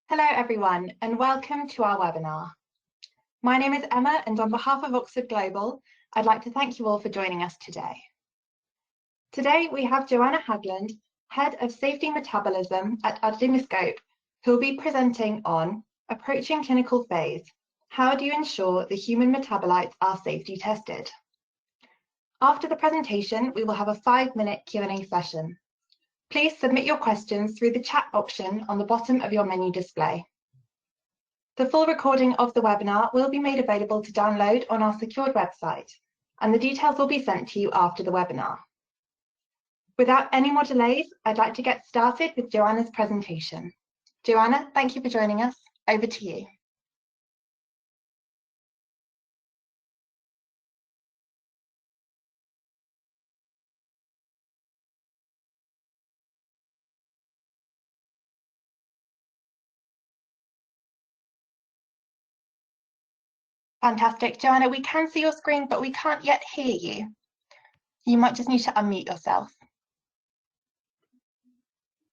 Hello everyone and welcome to our webinar. My name is Emma and on behalf of Oxford Global, I'd like to thank you all for joining us today. Today we have Johanna Haglund, Head of Safety Metabolism at Admescope, who will be presenting on Approaching Clinical Phase. How do you ensure the human metabolites are safety tested? After the presentation, we will have a 5-minute Q&A session. Please submit your questions through the chat option on the bottom of your menu display. The full recording of the webinar will be made available to download on our secured website, and the details will be sent to you after the webinar. Without any more delays, I'd like to get started with Johanna's presentation. Johanna, thank you for joining us. Over to you. Fantastic. Johanna, we can see your screen, but we can't yet hear you. You might just need to unmute yourself.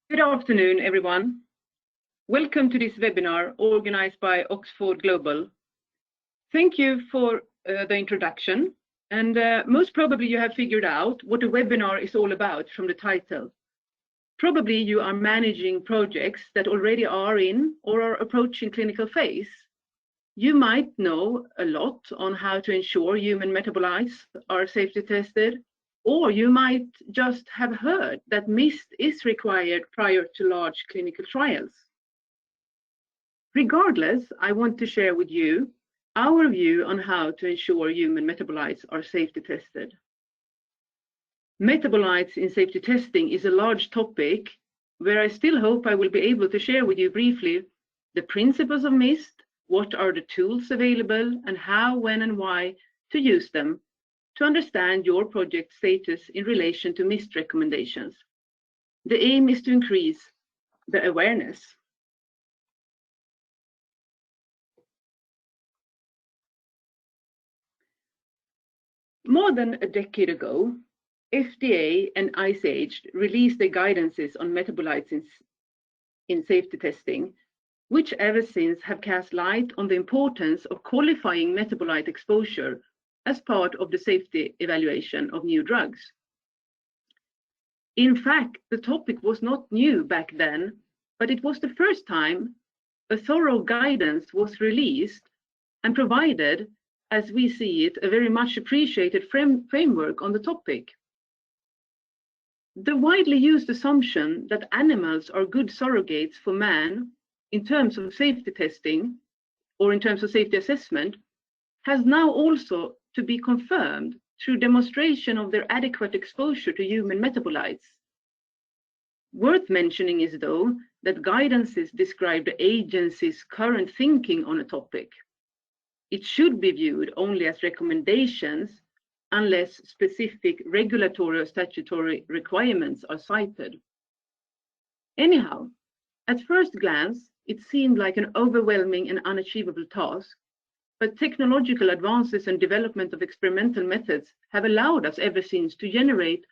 Good afternoon, everyone. Welcome to this webinar organized by Oxford Global. Thank you for the introduction. And most probably you have figured out what a webinar is all about from the title. Probably you are managing projects that already are in or are approaching clinical phase. You might know a lot on how to ensure human metabolites are safety tested, or you might just have heard that MIST is required prior to large clinical trials. Regardless, I want to share with you our view on how to ensure human metabolites are safety tested. Metabolites in safety testing is a large topic where I still hope I will be able to share with you briefly the principles of MIST, what are the tools available, and how, when, and why to use them to understand your project status in relation to MIST recommendations. The aim is to increase the awareness. More than a decade ago, FDA and ICH released their guidances on metabolites in safety testing, which ever since have cast light on the importance of qualifying metabolite exposure as part of the safety evaluation of new drugs. In fact, the topic was not new back then, but it was the first time a thorough guidance was released and provided, as we see it, a very much appreciated framework on the topic. The widely used assumption that animals are good surrogates for man in terms of safety testing or in terms of safety assessment has now also to be confirmed through demonstration of their adequate exposure to human metabolites. Worth mentioning is, though, that guidances describe the agency's current thinking on a topic. It should be viewed only as recommendations unless specific regulatory or statutory requirements are cited. Anyhow, at first glance, it seemed like an overwhelming and unachievable task, but technological advances and development of experimental methods have allowed us ever since to generate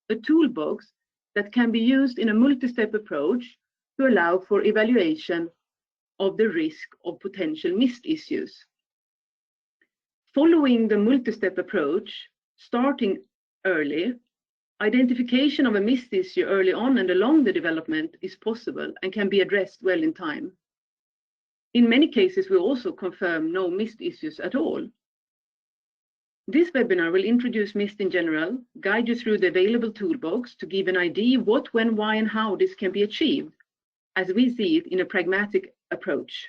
a toolbox that can be used in a multi-step approach to allow for evaluation of the risk of potential MIST issues. Following the multi-step approach, starting early, identification of a MIST issue early on and along the development is possible and can be addressed well in time. In many cases, we also confirm no MIST issues at all. This webinar will introduce MIST in general, guide you through the available toolbox to give an idea what, when, why, and how this can be achieved, as we see it in a pragmatic approach.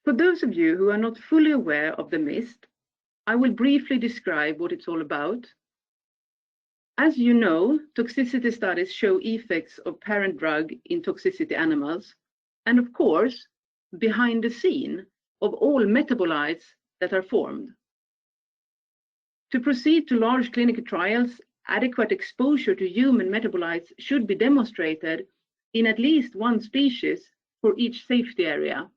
For those of you who are not fully aware of the MIST, I will briefly describe what it's all about. As you know, toxicity studies show effects of parent drug in toxicity animals, and of course, behind the scene of all metabolites that are formed. To proceed to large clinical trials, adequate exposure to human metabolites should be demonstrated in at least one species for each safety area,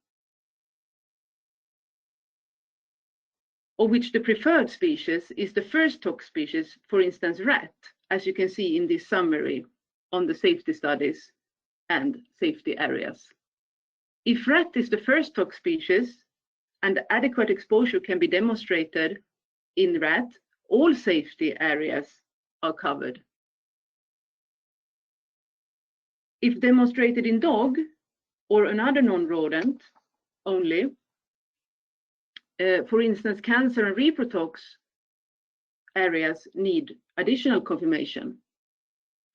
of which the preferred species is the first tox species, for instance, rat, as you can see in this summary, on the safety studies and safety areas. If rat is the first tox species and adequate exposure can be demonstrated in rat, all safety areas are covered. If demonstrated in dog or another non-rodent only, for instance, cancer and reprotox areas need additional confirmation.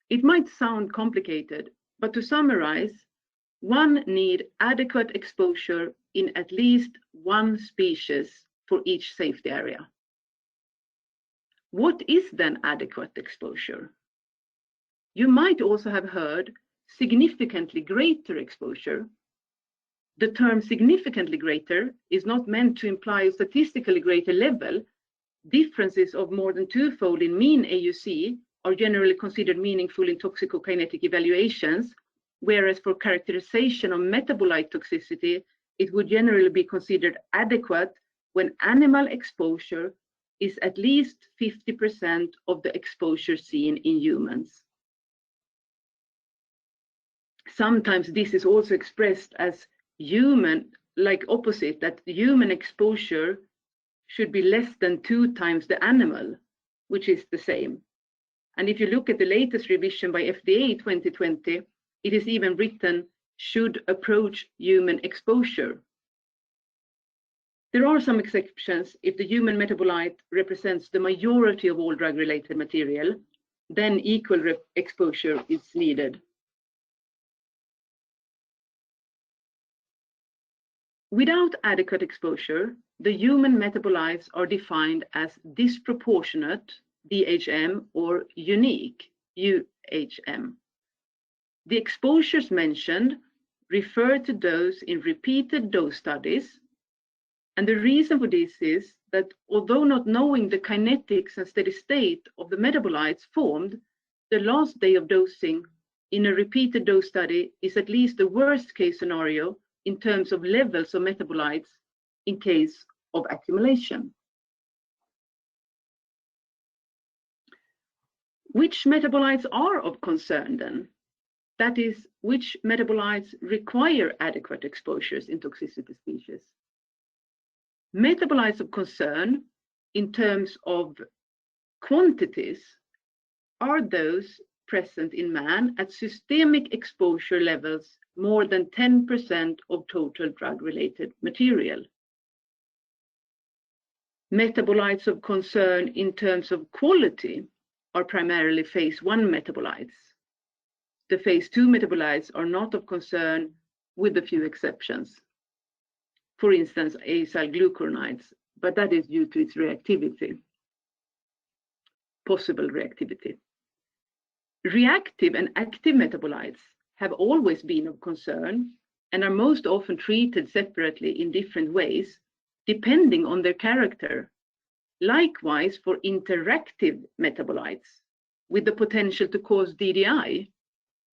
It might sound complicated, but to summarize, one needs adequate exposure in at least one species for each safety area. What is then adequate exposure? You might also have heard significantly greater exposure. The term significantly greater is not meant to imply a statistically greater level. Differences of more than twofold in mean AUC are generally considered meaningful in toxicokinetic evaluations, whereas for characterization of metabolite toxicity, it would generally be considered adequate when animal exposure is at least 50% of the exposure seen in humans. Sometimes this is also expressed as human, like opposite, that human exposure should be less than 2 times the animal, which is the same. And if you look at the latest revision by FDA 2020, it is even written, should approach human exposure. There are some exceptions. If the human metabolite represents the majority of all drug-related material, then equal exposure is needed. Without adequate exposure, the human metabolites are defined as disproportionate, DHM, or unique, UHM. The exposures mentioned refer to those in repeated dose studies, and the reason for this is that although not knowing the kinetics and steady state of the metabolites formed, the last day of dosing in a repeated dose study is at least the worst case scenario in terms of levels of metabolites in case of accumulation. Which metabolites are of concern then? That is, which metabolites require adequate exposures in toxicity species? Metabolites of concern in terms of quantities are those present in man at systemic exposure levels more than 10% of total drug-related material. Metabolites of concern in terms of quality are primarily phase 1 metabolites. The phase 2 metabolites are not of concern, with a few exceptions. For instance, acyl glucuronides, but that is due to its reactivity, possible reactivity. Reactive and active metabolites have always been of concern and are most often treated separately in different ways, depending on their character. Likewise for interactive metabolites with the potential to cause DDI.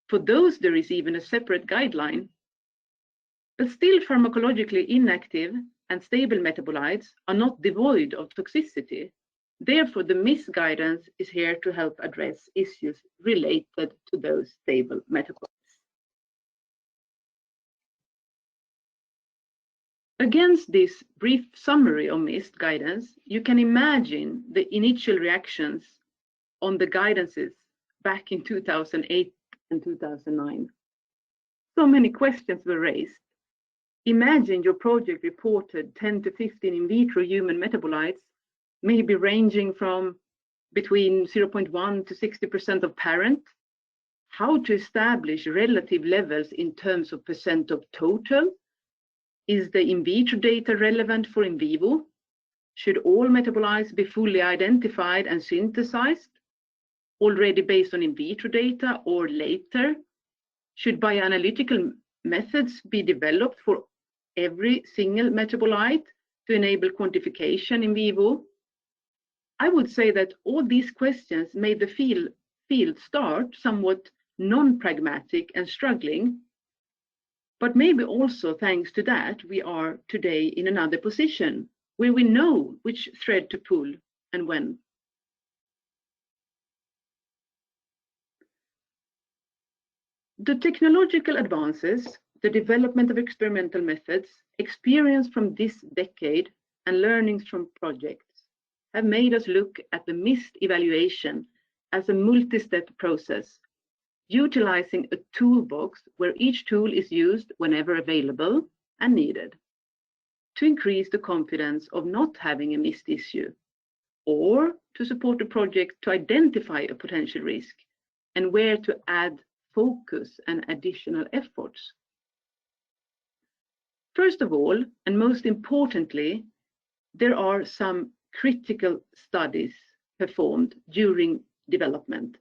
For those, there is even a separate guideline. But still, pharmacologically inactive and stable metabolites are not devoid of toxicity. Therefore, the misguidance is here to help address issues related to those stable metabolites. Against this brief summary of misguidance, you can imagine the initial reactions on the guidances back in 2008 and 2009. So many questions were raised. Imagine your project reported 10 to 15 in vitro human metabolites, maybe ranging from between 0.1 to 60% of parent. How to establish relative levels in terms of percent of total? Is the in vitro data relevant for in vivo? Should all metabolites be fully identified and synthesized already based on in vitro data or later? Should bioanalytical methods be developed for every single metabolite to enable quantification in vivo? I would say that all these questions made the field start somewhat non-pragmatic and struggling. But maybe also thanks to that, we are today in another position where we know which thread to pull and when. The technological advances, the development of experimental methods, experience from this decade, and learnings from projects have made us look at the MIST evaluation as a multi-step process, utilizing a toolbox where each tool is used whenever available and needed to increase the confidence of not having a MIST issue, or to support the project to identify a potential risk and where to add focus and additional efforts. First of all, and most importantly, there are some critical studies performed during development,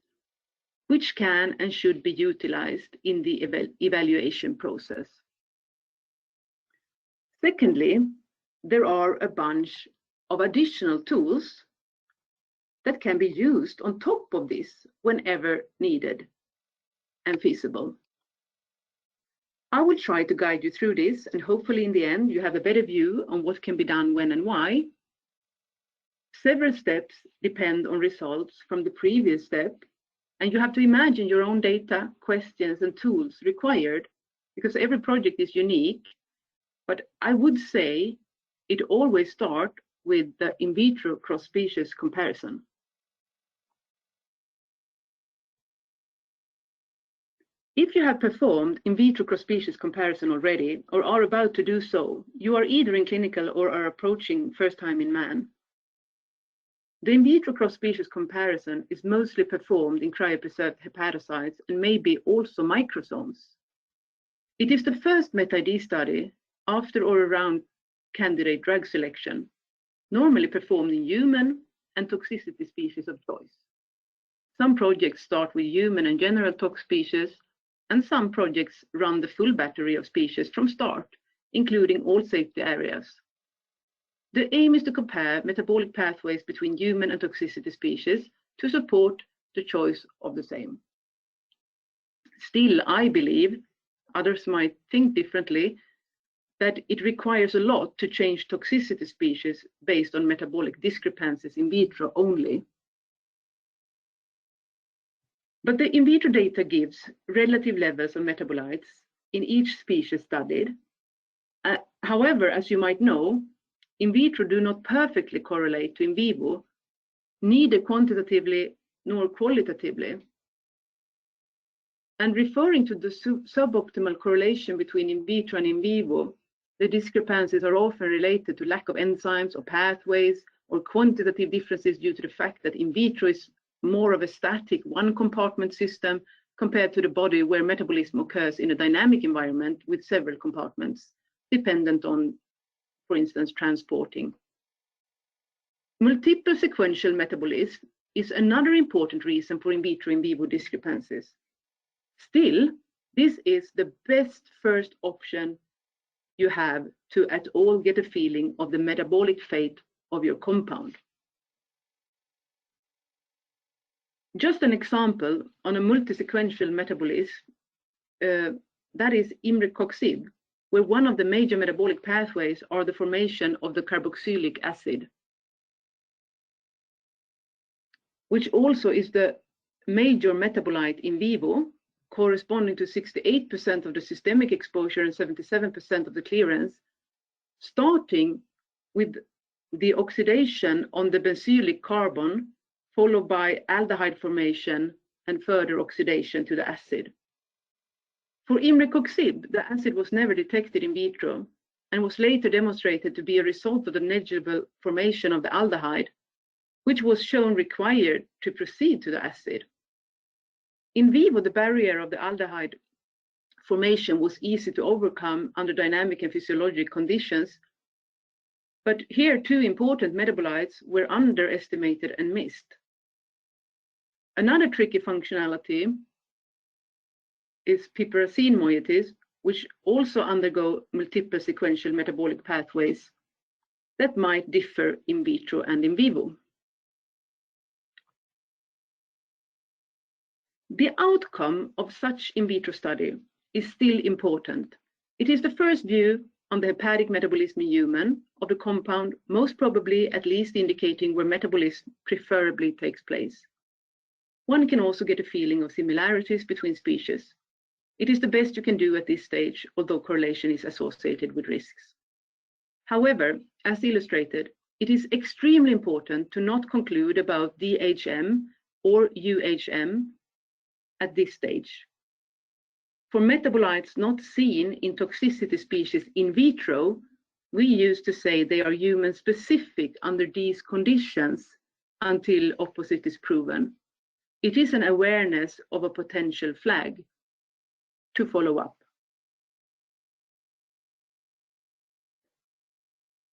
which can and should be utilized in the evaluation process. Secondly, there are a bunch of additional tools that can be used on top of this whenever needed and feasible. I will try to guide you through this, and hopefully in the end you have a better view on what can be done when and why. Several steps depend on results from the previous step, and you have to imagine your own data, questions, and tools required, because every project is unique. But I would say it always starts with the in vitro cross-species comparison. If you have performed in vitro cross-species comparison already, or are about to do so, you are either in clinical or are approaching first time in man. The in vitro cross-species comparison is mostly performed in cryopreserved hepatocytes and maybe also microsomes. It is the first meta-ID study after or around candidate drug selection, normally performed in human and toxicity species of choice. Some projects start with human and general tox species, and some projects run the full battery of species from start, including all safety areas. The aim is to compare metabolic pathways between human and toxicity species to support the choice of the same. Still, I believe, others might think differently, that it requires a lot to change toxicity species based on metabolic discrepancies in vitro only. But the in vitro data gives relative levels of metabolites in each species studied. However, as you might know, in vitro do not perfectly correlate to in vivo, neither quantitatively nor qualitatively. And referring to the suboptimal correlation between in vitro and in vivo, the discrepancies are often related to lack of enzymes or pathways, or quantitative differences due to the fact that in vitro is more of a static one compartment system compared to the body, where metabolism occurs in a dynamic environment with several compartments, dependent on, for instance, transporting. Multiple sequential metabolism is another important reason for in vitro in vivo discrepancies. Still, this is the best first option you have to at all get a feeling of the metabolic fate of your compound. Just an example on a multi-sequential metabolism, that is imricoxib, where one of the major metabolic pathways are the formation of the carboxylic acid, which also is the major metabolite in vivo, corresponding to 68% of the systemic exposure and 77% of the clearance, starting with the oxidation on the benzylic carbon, followed by aldehyde formation and further oxidation to the acid. For imricoxib, the acid was never detected in vitro and was later demonstrated to be a result of the negligible formation of the aldehyde, which was shown required to proceed to the acid. In vivo, the barrier of the aldehyde formation was easy to overcome under dynamic and physiologic conditions, but here two important metabolites were underestimated and missed. Another tricky functionality is piperazine moieties, which also undergo multiple sequential metabolic pathways that might differ in vitro and in vivo. The outcome of such in vitro study is still important. It is the first view on the hepatic metabolism in human of the compound, most probably at least indicating where metabolism preferably takes place. One can also get a feeling of similarities between species. It is the best you can do at this stage, although correlation is associated with risks. However, as illustrated, it is extremely important to not conclude about DHM or UHM at this stage. For metabolites not seen in toxicity species in vitro, we used to say they are human specific under these conditions until opposite is proven. It is an awareness of a potential flag to follow up.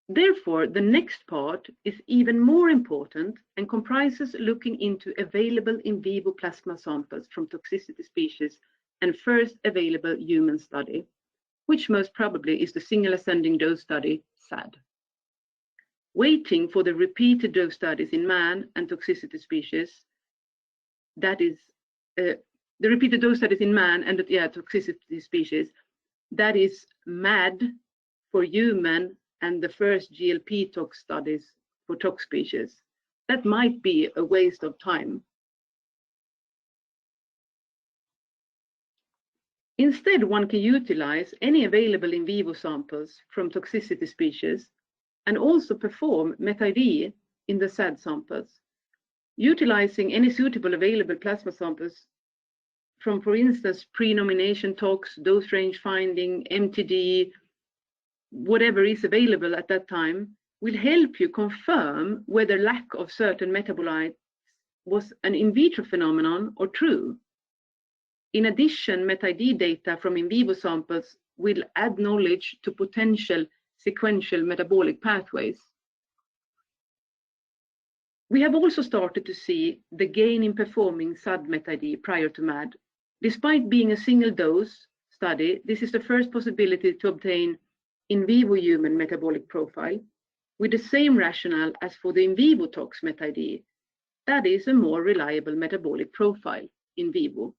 Therefore, the next part is even more important and comprises looking into available in vivo plasma samples from toxicity species and first available human study, which most probably is the single ascending dose study, SAD. Waiting for the repeated dose studies in man and toxicity species, that is, the repeated dose studies in man and toxicity species, that is MAD for human and the first GLP tox studies for tox species. That might be a waste of time. Instead, one can utilize any available in vivo samples from toxicity species and also perform MetID in the SAD samples, utilizing any suitable available plasma samples from, for instance, pre-nomination tox, dose range finding, MTD, whatever is available at that time, will help you confirm whether lack of certain metabolites was an in vitro phenomenon or true. In addition, MetID data from in vivo samples will add knowledge to potential sequential metabolic pathways. We have also started to see the gain in performing SAD MetID prior to MAD. Despite being a single dose study, this is the first possibility to obtain in vivo human metabolic profile with the same rationale as for the in vivo tox MetID. That is a more reliable metabolic profile in vivo.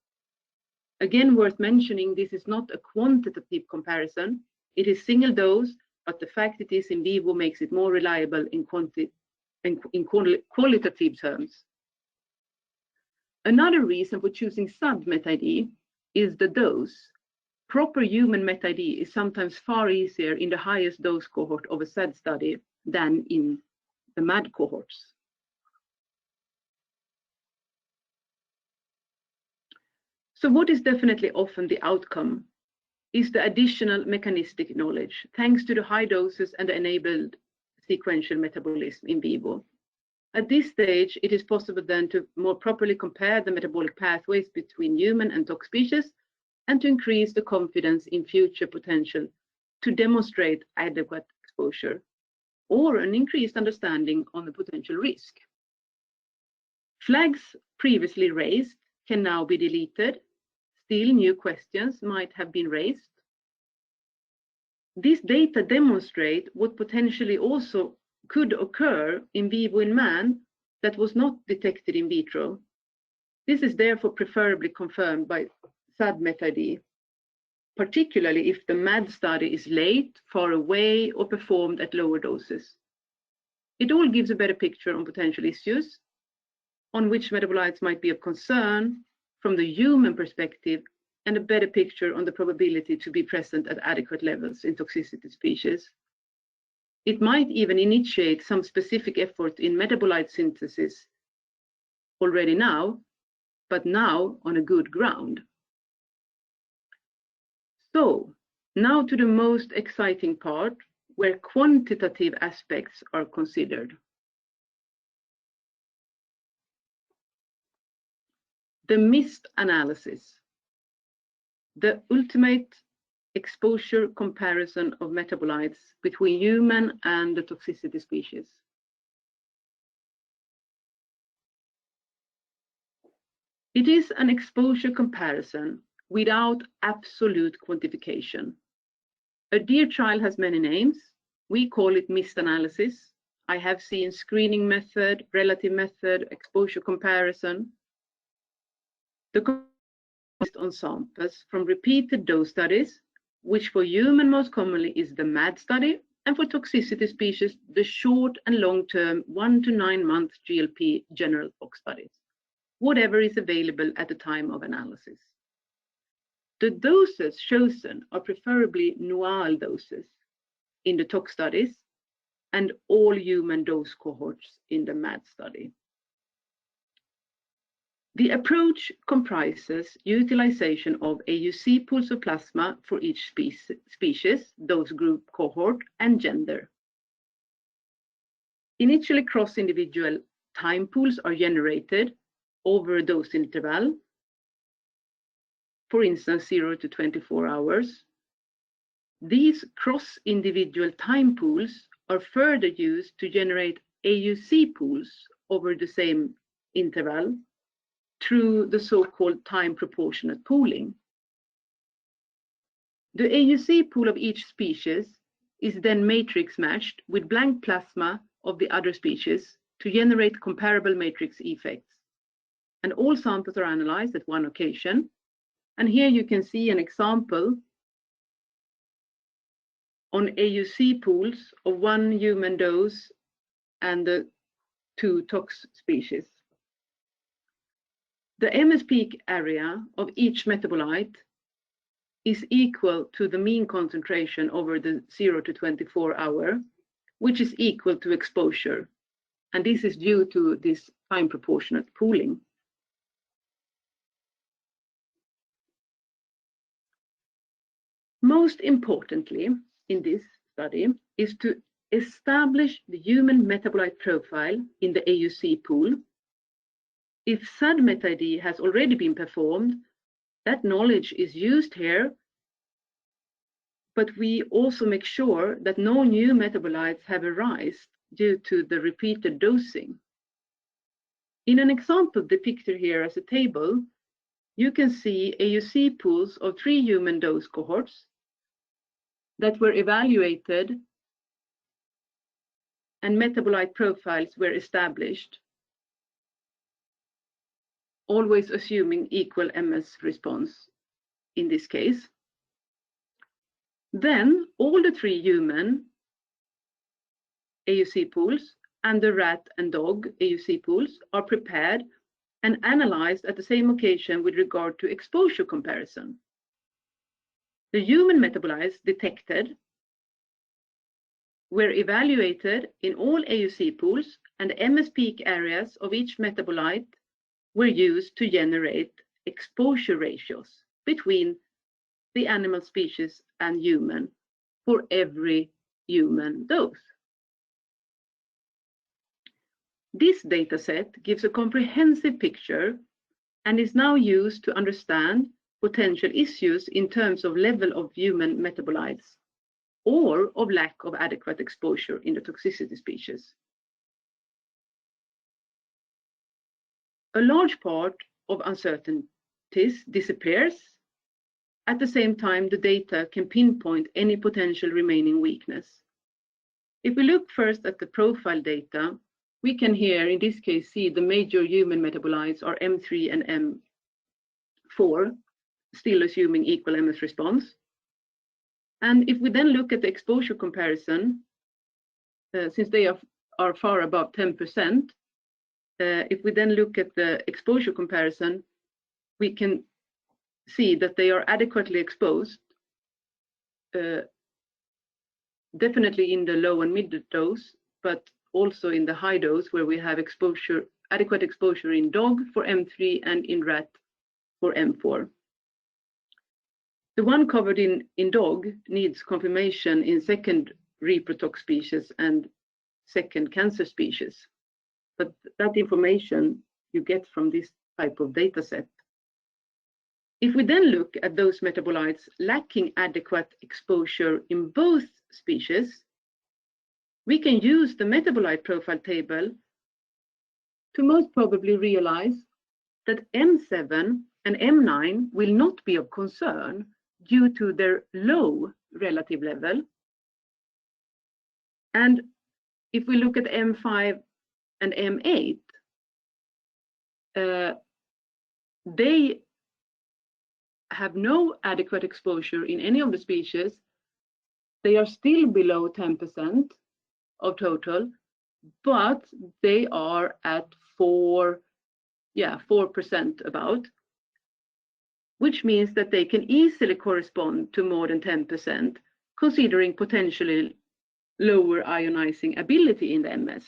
Again, worth mentioning, this is not a quantitative comparison. It is single dose, but the fact it is in vivo makes it more reliable in qualitative terms. Another reason for choosing SAD MetID is the dose. Proper human MetID is sometimes far easier in the highest dose cohort of a SAD study than in the MAD cohorts. So what is definitely often the outcome is the additional mechanistic knowledge, thanks to the high doses and the enabled sequential metabolism in vivo. At this stage, it is possible then to more properly compare the metabolic pathways between human and tox species and to increase the confidence in future potential to demonstrate adequate exposure or an increased understanding on the potential risk. Flags previously raised can now be deleted. Still, new questions might have been raised. This data demonstrate what potentially also could occur in vivo in man that was not detected in vitro. This is therefore preferably confirmed by SAD MetID, particularly if the MAD study is late, far away, or performed at lower doses. It all gives a better picture on potential issues, on which metabolites might be of concern from the human perspective, and a better picture on the probability to be present at adequate levels in toxicity species. It might even initiate some specific effort in metabolite synthesis already now, but now on a good ground. So, now to the most exciting part, where quantitative aspects are considered. The MIST analysis, the ultimate exposure comparison of metabolites between human and the toxicity species. It is an exposure comparison without absolute quantification. A dear trial has many names. We call it MIST analysis. I have seen screening method, relative method, exposure comparison. The based on samples from repeated dose studies, which for human most commonly is the MAD study, and for toxicity species, the short and long-term 1 to 9 month GLP general tox studies, whatever is available at the time of analysis. The doses chosen are preferably nual doses in the tox studies and all human dose cohorts in the MAD study. The approach comprises utilization of AUC pools of plasma for each species, dose group, cohort, and gender. Initially, cross-individual time pools are generated over a dose interval, for instance, 0 to 24 hours. These cross-individual time pools are further used to generate AUC pools over the same interval through the so-called time proportionate pooling. The AUC pool of each species is then matrix matched with blank plasma of the other species to generate comparable matrix effects. And all samples are analyzed at one occasion. And here you can see an example on AUC pools of one human dose and the 2 tox species. The MS peak area of each metabolite is equal to the mean concentration over the 0 to 24 hour, which is equal to exposure. And this is due to this time proportionate pooling. Most importantly in this study is to establish the human metabolite profile in the AUC pool. If SAD-MetID has already been performed, that knowledge is used here, but we also make sure that no new metabolites have arisen due to the repeated dosing. In an example depicted here as a table, you can see AUC pools of 3 human dose cohorts that were evaluated and metabolite profiles were established, always assuming equal MS response in this case. Then all the 3 human AUC pools and the rat and dog AUC pools are prepared and analyzed at the same occasion with regard to exposure comparison. The human metabolites detected were evaluated in all AUC pools, and MS peak areas of each metabolite were used to generate exposure ratios between the animal species and human for every human dose. This dataset gives a comprehensive picture and is now used to understand potential issues in terms of level of human metabolites or of lack of adequate exposure in the toxicity species. A large part of uncertainties disappears. At the same time, the data can pinpoint any potential remaining weakness. If we look first at the profile data, we can here, in this case, see the major human metabolites are M3 and M4, still assuming equal MS response. And if we then look at the exposure comparison, since they are far above 10%, if we then look at the exposure comparison, we can see that they are adequately exposed, definitely in the low and mid dose, but also in the high dose where we have adequate exposure in dog for M3 and in rat for M4. The one covered in dog needs confirmation in second reprotox species and second cancer species. But that information you get from this type of data set. If we then look at those metabolites lacking adequate exposure in both species, we can use the metabolite profile table to most probably realize that M7 and M9 will not be of concern due to their low relative level. And if we look at M5 and M8, they have no adequate exposure in any of the species. They are still below 10% of total, but they are at 4% about. which means that they can easily correspond to more than 10%, considering potentially lower ionizing ability in the MS.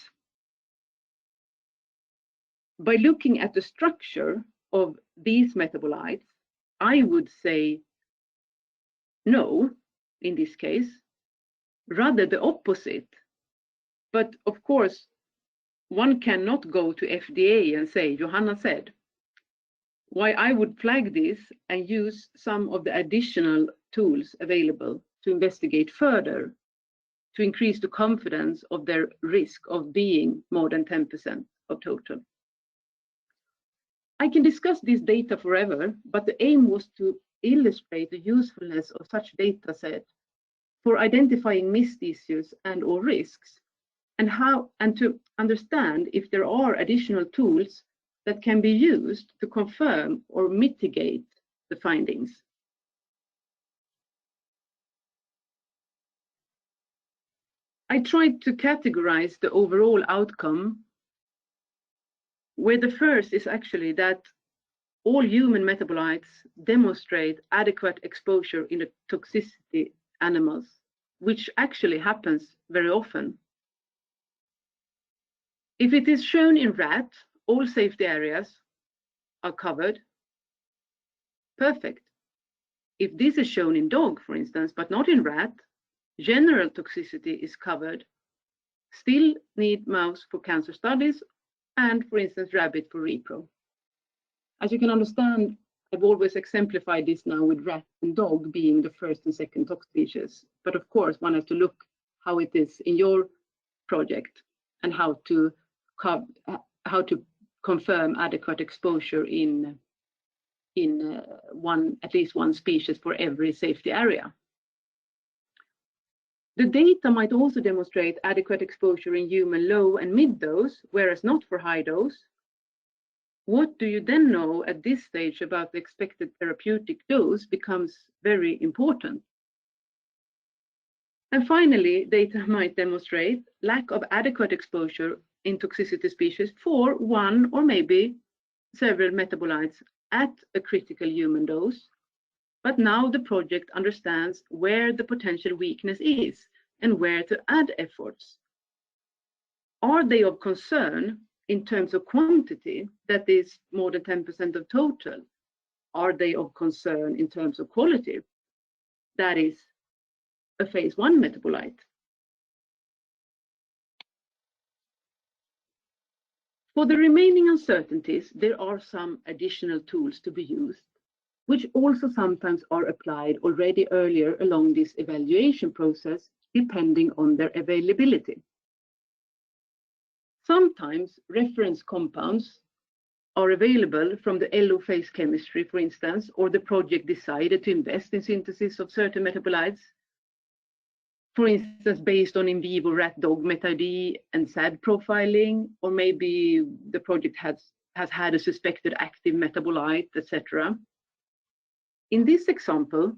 By looking at the structure of these metabolites, I would say no in this case, rather the opposite. But of course, one cannot go to FDA and say, Johanna said. Why I would flag this and use some of the additional tools available to investigate further to increase the confidence of their risk of being more than 10% of total. I can discuss this data forever, but the aim was to illustrate the usefulness of such data set for identifying missed issues and or risks, and to understand if there are additional tools that can be used to confirm or mitigate the findings. I tried to categorize the overall outcome, where the first is actually that all human metabolites demonstrate adequate exposure in the toxicity animals, which actually happens very often. If it is shown in rat, all safety areas are covered. Perfect. If this is shown in dog, for instance, but not in rat, general toxicity is covered. Still need mouse for cancer studies and, for instance, rabbit for repro. As you can understand, I've always exemplified this now with rat and dog being the first and second tox species. But of course, one has to look how it is in your project and how to confirm adequate exposure in at least one species for every safety area. The data might also demonstrate adequate exposure in human low and mid dose, whereas not for high dose. What do you then know at this stage about the expected therapeutic dose becomes very important. And finally, data might demonstrate lack of adequate exposure in toxicity species for one or maybe several metabolites at a critical human dose. But now the project understands where the potential weakness is and where to add efforts. Are they of concern in terms of quantity, that is more than 10% of total? Are they of concern in terms of quality? That is a phase 1 metabolite. For the remaining uncertainties, there are some additional tools to be used, which also sometimes are applied already earlier along this evaluation process, depending on their availability. Sometimes reference compounds are available from the LO phase chemistry, for instance, or the project decided to invest in synthesis of certain metabolites, for instance, based on in vivo rat-dog MetID and SAD profiling, or maybe the project has had a suspected active metabolite, etc. In this example,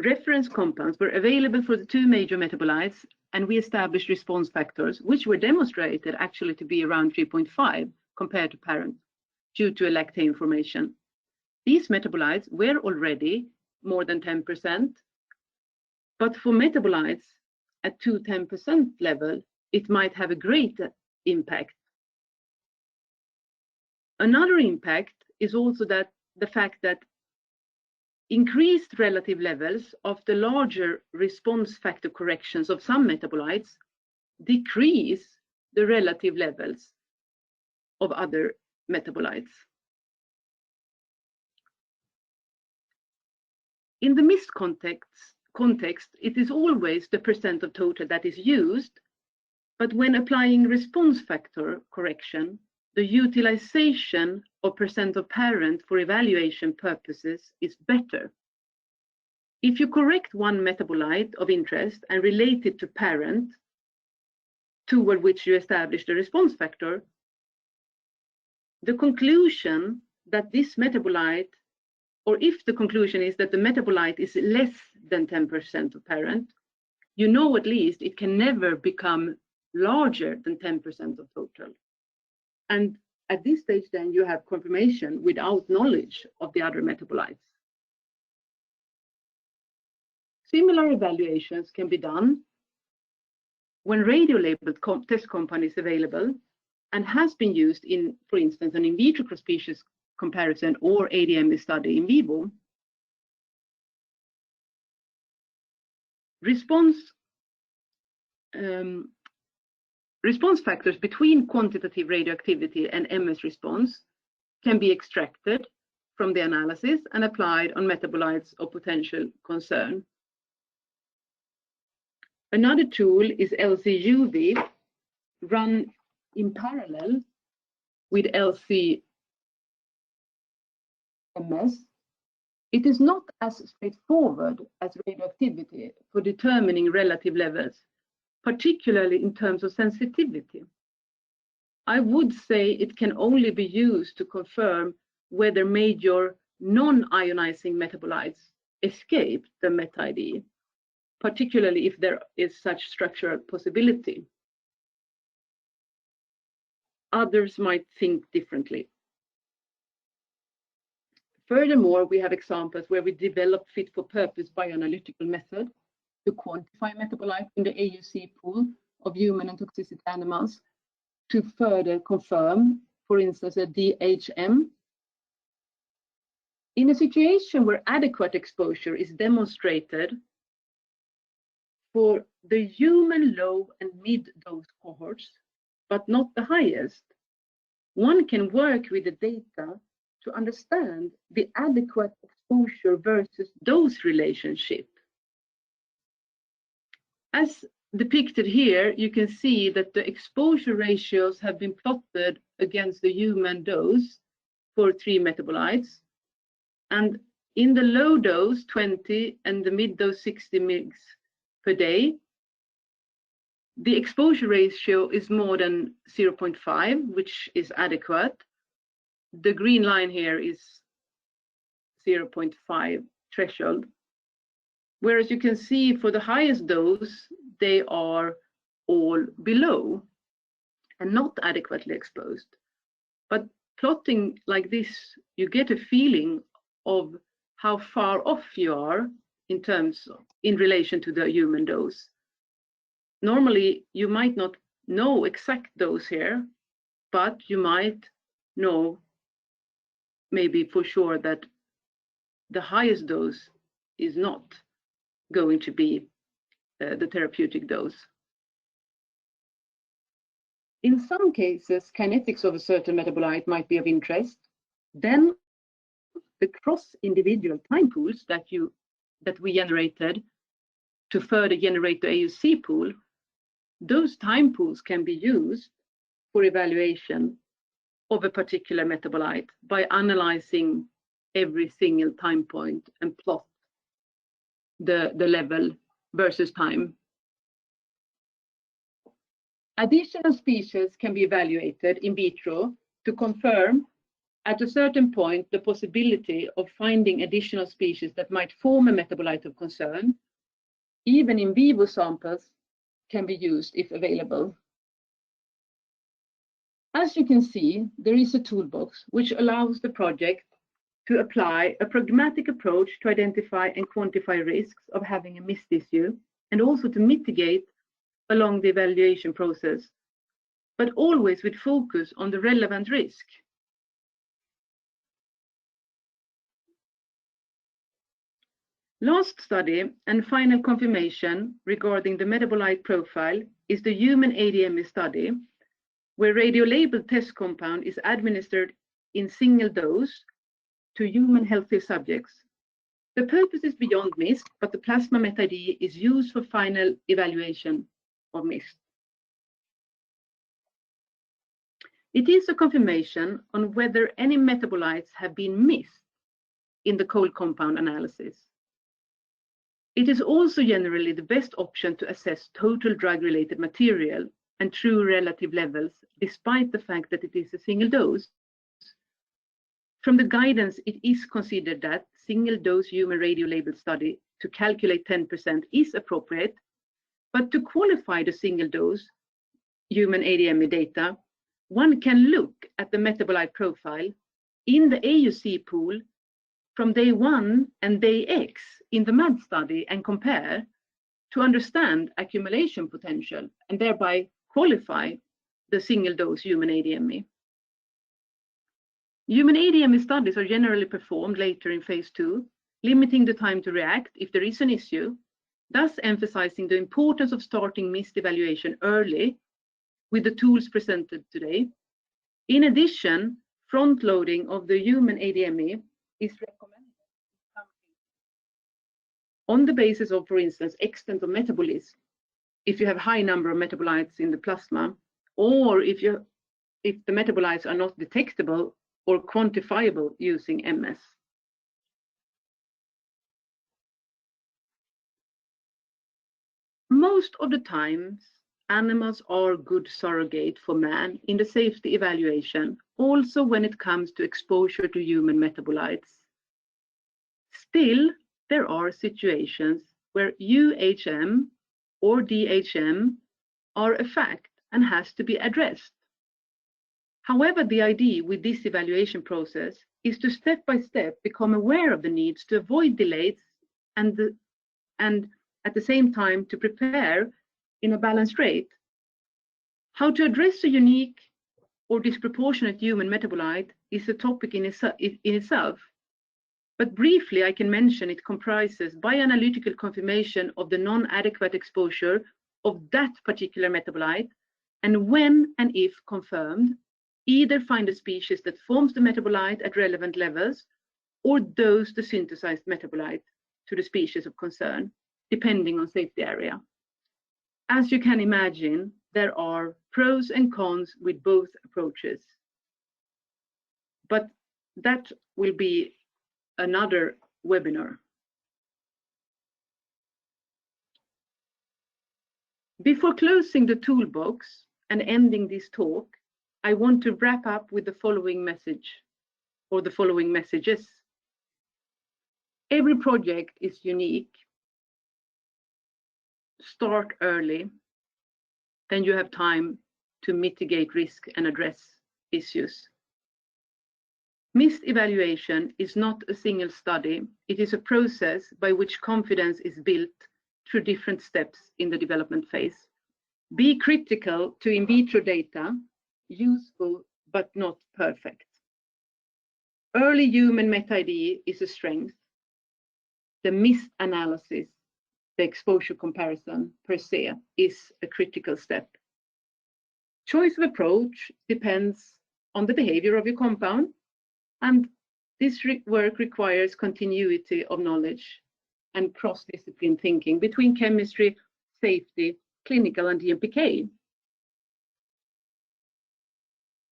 reference compounds were available for the 2 major metabolites, and we established response factors, which were demonstrated actually to be around 3.5 compared to parent, due to a lactane formation. These metabolites were already more than 10%, but for metabolites at 2-10% level, it might have a great impact. Another impact is also that the fact that increased relative levels of the larger response factor corrections of some metabolites decrease the relative levels of other metabolites. In the missed context, it is always the percent of total that is used, but when applying response factor correction, the utilization of percent of parent for evaluation purposes is better. If you correct one metabolite of interest and relate it to parent, toward which you establish the response factor, the conclusion that this metabolite, or if the conclusion is that the metabolite is less than 10% of parent, you know at least it can never become larger than 10% of total. And at this stage, then you have confirmation without knowledge of the other metabolites. Similar evaluations can be done when radio-labeled test compound is available and has been used in, for instance, an in vitro cross-species comparison or ADME study in vivo. Response factors between quantitative radioactivity and MS response can be extracted from the analysis and applied on metabolites of potential concern. Another tool is LC-UV, run in parallel with LC-MS. It is not as straightforward as radioactivity for determining relative levels, particularly in terms of sensitivity. I would say it can only be used to confirm whether major non-ionizing metabolites escape the meta-ID, particularly if there is such structural possibility. Others might think differently. Furthermore, we have examples where we develop fit-for-purpose bioanalytical method to quantify metabolite in the AUC pool of human and toxicity animals to further confirm, for instance, a DHM. In a situation where adequate exposure is demonstrated for the human low and mid-dose cohorts, but not the highest, one can work with the data to understand the adequate exposure versus dose relationship. As depicted here, you can see that the exposure ratios have been plotted against the human dose for 3 metabolites. And in the low dose, 20, and the mid dose, 60 mg per day, the exposure ratio is more than 0.5, which is adequate. The green line here is 0.5 threshold. Whereas you can see for the highest dose, they are all below and not adequately exposed. But plotting like this, you get a feeling of how far off you are in relation to the human dose. Normally, you might not know exact dose here, but you might know maybe for sure that the highest dose is not going to be the therapeutic dose. In some cases, kinetics of a certain metabolite might be of interest. Then the cross-individual time pools that we generated to further generate the AUC pool, those time pools can be used for evaluation of a particular metabolite by analyzing every single time point and plot the level versus time. Additional species can be evaluated in vitro to confirm at a certain point the possibility of finding additional species that might form a metabolite of concern. Even in vivo samples can be used if available. As you can see, there is a toolbox which allows the project to apply a pragmatic approach to identify and quantify risks of having a missed issue, and also to mitigate along the evaluation process, but always with focus on the relevant risk. Last study and final confirmation regarding the metabolite profile is the human ADME study, where radio-labeled test compound is administered in single dose to human healthy subjects. The purpose is beyond MIST, but the plasma meta-ID is used for final evaluation of MIST. It is a confirmation on whether any metabolites have been missed in the cold compound analysis. It is also generally the best option to assess total drug-related material and true relative levels, despite the fact that it is a single dose. From the guidance, it is considered that single-dose human radio-labeled study to calculate 10% is appropriate, but to qualify the single-dose human ADME data, one can look at the metabolite profile in the AUC pool from day 1 and day X in the MAD study and compare to understand accumulation potential and thereby qualify the single-dose human ADME. Human ADME studies are generally performed later in phase 2, limiting the time to react if there is an issue, thus emphasizing the importance of starting MIST evaluation early with the tools presented today. In addition, front-loading of the human ADME is recommended on the basis of, for instance, extent of metabolism, if you have high number of metabolites in the plasma, or if the metabolites are not detectable or quantifiable using MS. Most of the times, animals are good surrogate for man in the safety evaluation, also when it comes to exposure to human metabolites. Still, there are situations where UHM or DHM are a fact and has to be addressed. However, the idea with this evaluation process is to step by step become aware of the needs to avoid delays and at the same time to prepare in a balanced rate. How to address a unique or disproportionate human metabolite is a topic in itself. But briefly, I can mention it comprises bioanalytical confirmation of the non-adequate exposure of that particular metabolite, and when and if confirmed, either find a species that forms the metabolite at relevant levels or dose the synthesized metabolite to the species of concern, depending on safety area. As you can imagine, there are pros and cons with both approaches. But that will be another webinar. Before closing the toolbox and ending this talk, I want to wrap up with the following message, or the following messages. Every project is unique. Start early, then you have time to mitigate risk and address issues. MIST evaluation is not a single study. It is a process by which confidence is built through different steps in the development phase. Be critical to in vitro data, useful but not perfect. Early human meta-ID is a strength. The MIST analysis, the exposure comparison per se, is a critical step. Choice of approach depends on the behavior of your compound, and this work requires continuity of knowledge and cross-discipline thinking between chemistry, safety, clinical, and DMPK.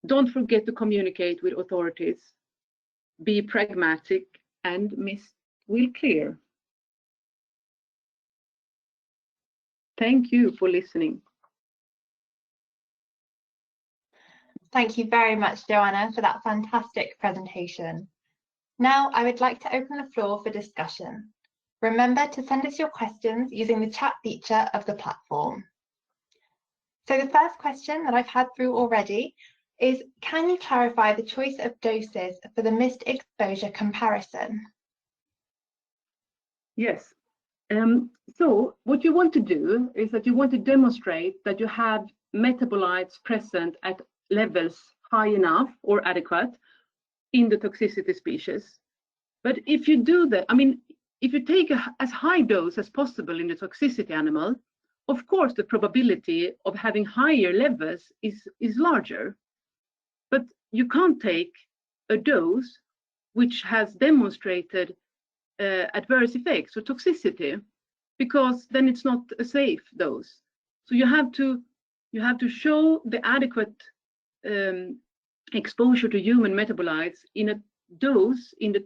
Don't forget to communicate with authorities. Be pragmatic, and MIST will clear. Thank you for listening. Thank you very much, Johanna, for that fantastic presentation. Now, I would like to open the floor for discussion. Remember to send us your questions using the chat feature of the platform. So the first question that I've had through already is, can you clarify the choice of doses for the MIST exposure comparison? Yes. So what you want to do is that you want to demonstrate that you have metabolites present at levels high enough or adequate in the toxicity species. But if you do that, I mean, if you take as high dose as possible in the toxicity animal, of course the probability of having higher levels is larger. But you can't take a dose which has demonstrated adverse effects or toxicity, because then it's not a safe dose. So you have to show the adequate exposure to human metabolites in a dose in the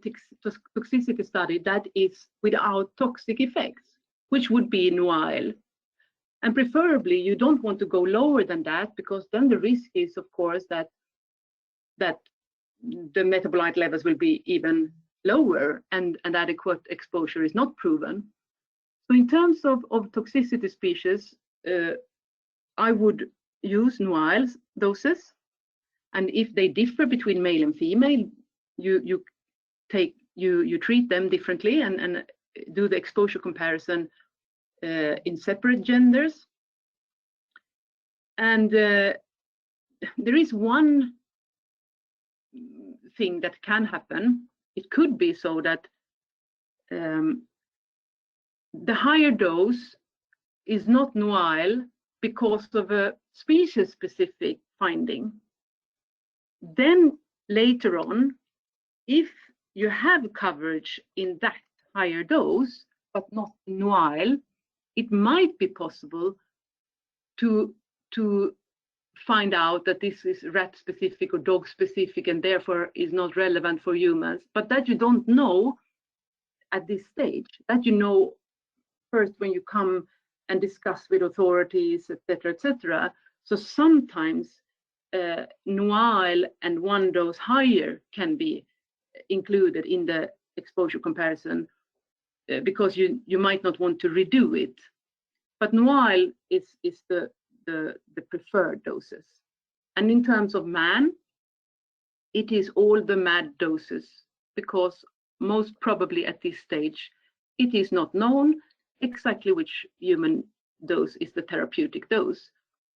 toxicity study that is without toxic effects, which would be NOAEL. And preferably you don't want to go lower than that, because then the risk is, of course, that the metabolite levels will be even lower and adequate exposure is not proven. So in terms of toxicity species, I would use NOAEL doses. And if they differ between male and female, you treat them differently and do the exposure comparison in separate genders. And there is one thing that can happen. It could be so that the higher dose is not null because of a species-specific finding. Then later on, if you have coverage in that higher dose, but not null, it might be possible to find out that this is rat specific or dog specific and therefore is not relevant for humans, but that you don't know at this stage. That you know first when you come and discuss with authorities, etc., etc. So sometimes null and one dose higher can be included in the exposure comparison because you might not want to redo it. But null is the preferred doses. And in terms of man, it is all the MAD doses, because most probably at this stage, it is not known exactly which human dose is the therapeutic dose,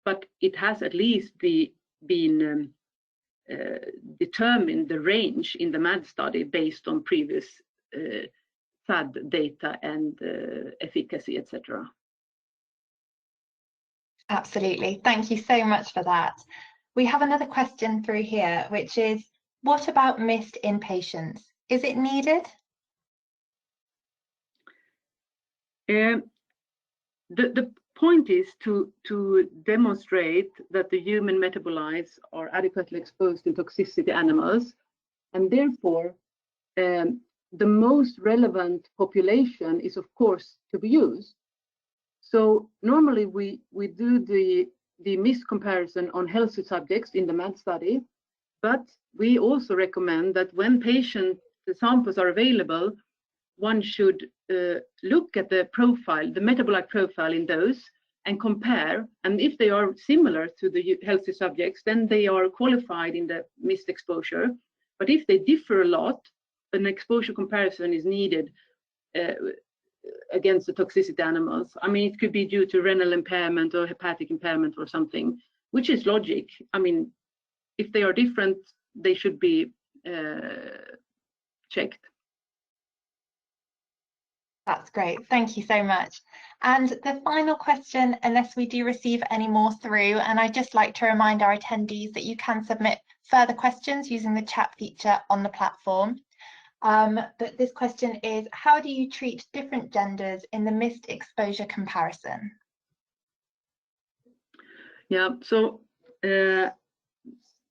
but it has at least been determined the range in the MAD study based on previous SAD data and efficacy, etc. Absolutely. Thank you so much for that. We have another question through here, which is, what about mist in patients? Is it needed? The point is to demonstrate that the human metabolites are adequately exposed in toxicity animals, and therefore the most relevant population is of course to be used. So normally we do the mist comparison on healthy subjects in the MAD study, but we also recommend that when patient samples are available, one should look at the profile, the metabolite profile in those, and compare. And if they are similar to the healthy subjects, then they are qualified in the mist exposure. But if they differ a lot, an exposure comparison is needed against the toxicity animals. I mean, it could be due to renal impairment or hepatic impairment or something, which is logic. I mean, if they are different, they should be checked. That's great. Thank you so much. And the final question, unless we do receive any more through, and I'd just like to remind our attendees that you can submit further questions using the chat feature on the platform. But this question is, how do you treat different genders in the mist exposure comparison? Yeah, so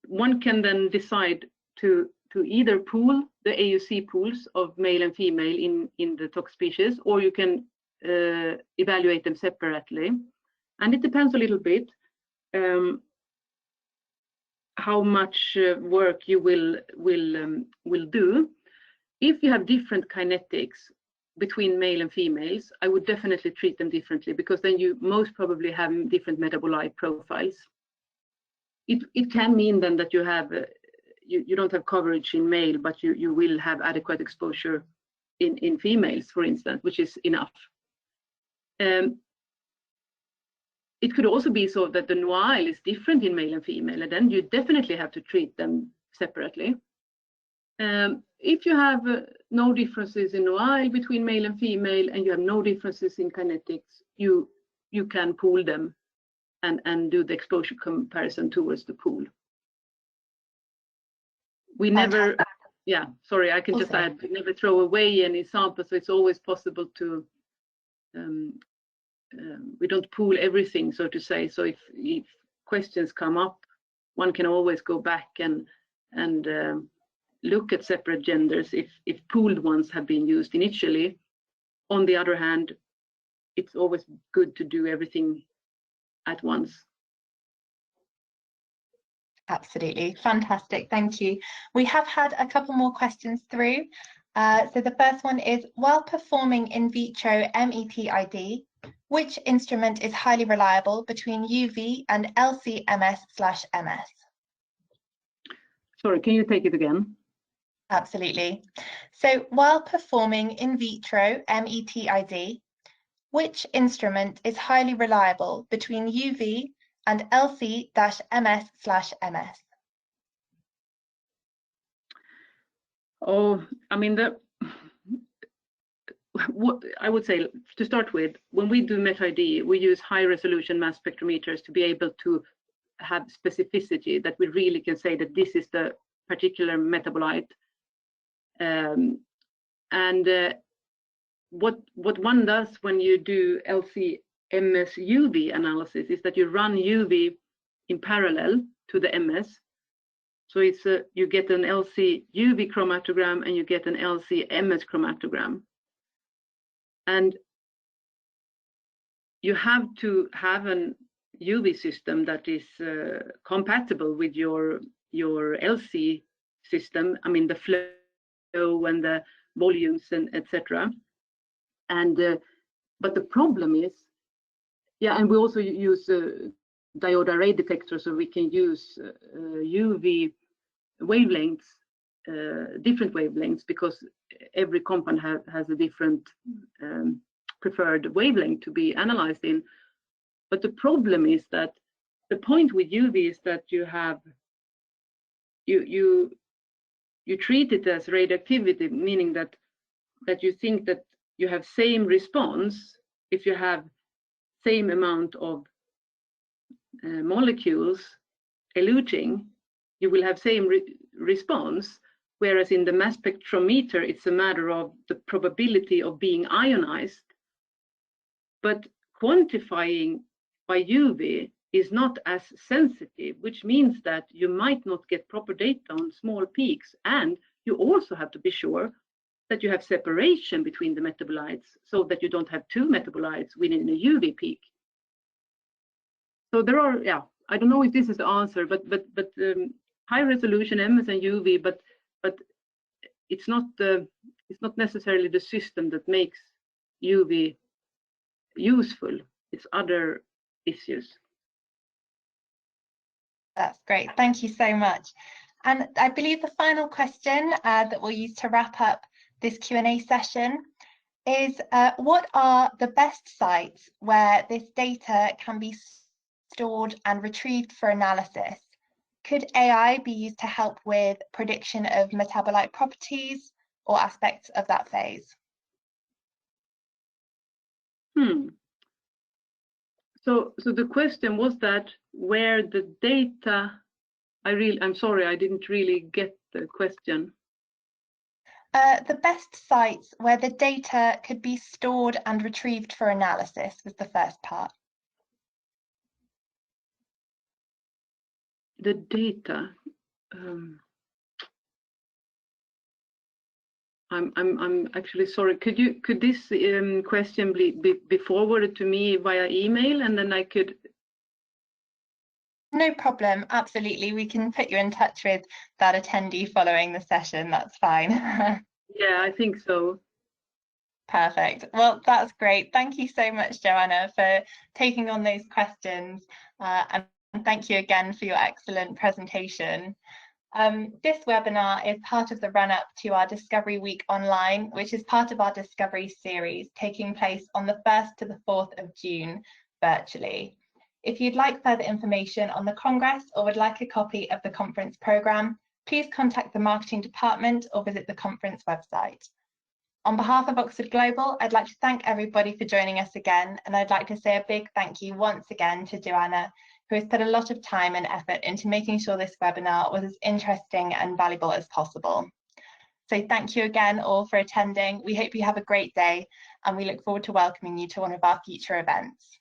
one can then decide to either pool the AUC pools of male and female in the tox species, or you can evaluate them separately. And it depends a little bit how much work you will do. If you have different kinetics between male and females, I would definitely treat them differently, because then you most probably have different metabolite profiles. It can mean then that you have you don't have coverage in male, but you will have adequate exposure in females, for instance, which is enough. It could also be so that the null is different in male and female, and then you definitely have to treat them separately. If you have no differences in null between male and female, and you have no differences in kinetics, you can pool them and do the exposure comparison towards the pool. We never, yeah, sorry, I can just add, we never throw away any samples, so it's always possible to, we don't pool everything, so to say. So if questions come up, one can always go back and look at separate genders if pooled ones have been used initially. On the other hand, it's always good to do everything at once. Absolutely, fantastic, thank you. We have had a couple more questions through. So the first one is, while performing in vitro METID, which instrument is highly reliable between UV and LC-MS/MS? Sorry, can you take it again? Absolutely. So while performing in vitro METID, which instrument is highly reliable between UV and LC-MS/MS? Oh, I mean, what I would say to start with, when we do MetID, we use high resolution mass spectrometers to be able to have specificity that we really can say that this is the particular metabolite. What one does when you do LC-MS UV analysis is that you run UV in parallel to the MS. So it's you get an LC UV chromatogram and you get an LC MS chromatogram. And you have to have an UV system that is compatible with your LC system. I mean the flow and the volumes and etc. And but the problem is, yeah, and we also use diode array detectors, so we can use UV wavelengths, different wavelengths, because every compound has a different preferred wavelength to be analyzed in. But the problem is that the point with UV is that you have you treat it as radioactivity, meaning that you think that you have same response if you have same amount of molecules eluting, you will have same response, whereas in the mass spectrometer it's a matter of the probability of being ionized. But quantifying by UV is not as sensitive, which means that you might not get proper data on small peaks, and you also have to be sure that you have separation between the metabolites so that you don't have two metabolites within a UV peak. So there are, yeah, I don't know if this is the answer, but high resolution MS and UV, but it's not necessarily the system that makes UV useful. It's other issues. That's great. Thank you so much. And I believe the final question that we'll use to wrap up this Q&A session is what are the best sites where this data can be stored and retrieved for analysis? Could AI be used to help with prediction of metabolite properties or aspects of that phase? So the question was that where the data, I'm sorry, I didn't really get the question. The best sites where the data could be stored and retrieved for analysis was the first part. The data. I'm actually sorry. Could this question be forwarded to me via email, and then I could? No problem. Absolutely, we can put you in touch with that attendee following the session. That's fine. Yeah, I think so. Perfect. Well, that's great. Thank you so much, Johanna, for taking on those questions, and thank you again for your excellent presentation. This webinar is part of the run-up to our Discovery Week Online, which is part of our Discovery series taking place on the 1st to the 4th of June virtually. If you'd like further information on the Congress or would like a copy of the conference programme, please contact the marketing department or visit the conference website. On behalf of Oxford Global, I'd like to thank everybody for joining us again, and I'd like to say a big thank you once again to Johanna, who has put a lot of time and effort into making sure this webinar was as interesting and valuable as possible. So thank you again all for attending. We hope you have a great day, and we look forward to welcoming you to one of our future events.